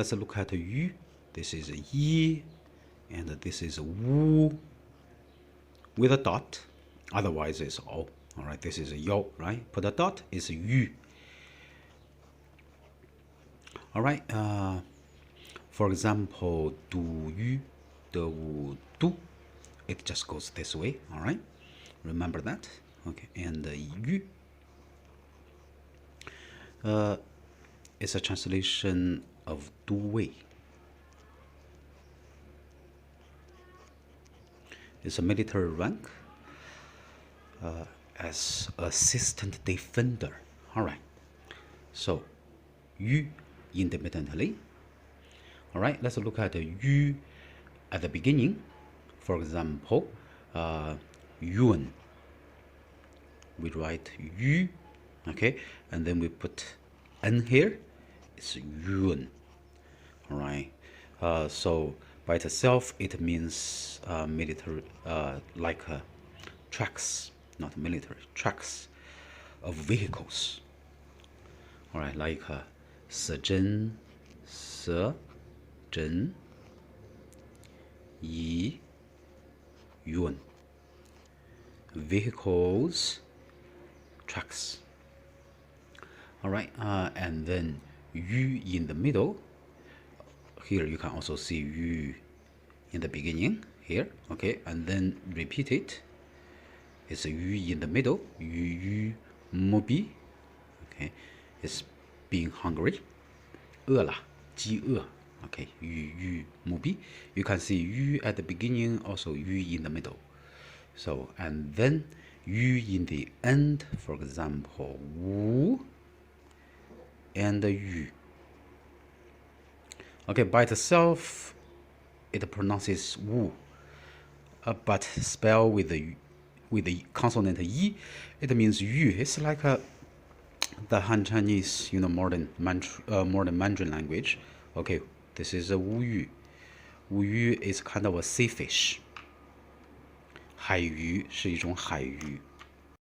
let's look at yu. This is yi, and this is wu with a dot. Otherwise, it's o. All right, this is yo, right? Put a dot, it's yu. All right. For example, du yu, de wu du. It just goes this way. All right. Remember that. Okay. And yu. It's a translation of du wei. It's a military rank as assistant defender. All right. So yu independently. All right. Let's look at yu at the beginning. For example, yuan. We write yu, okay, and then we put n here. It's yuan. All right. So by itself, it means military, like tracks, not military, tracks of vehicles. All right, like 死真、蛇、真、yi, yuan. Vehicles, tracks. All right, and then yu in the middle. Here you can also see yu in the beginning here, okay, and then repeat it. It's yu in the middle, yu mobi, okay, it's being hungry. 饿了，饥饿, okay, yu mobi. You can see yu at the beginning, also yu in the middle. So, and then yu in the end, for example, wu and yu. Okay, by itself, it pronounces wu, but spell with the consonant yi, it means yu. It's like the Han Chinese, modern Mandarin language. Okay, this is a wu yu. Wu yu is kind of a sea fish. 海鱼是一种海鱼。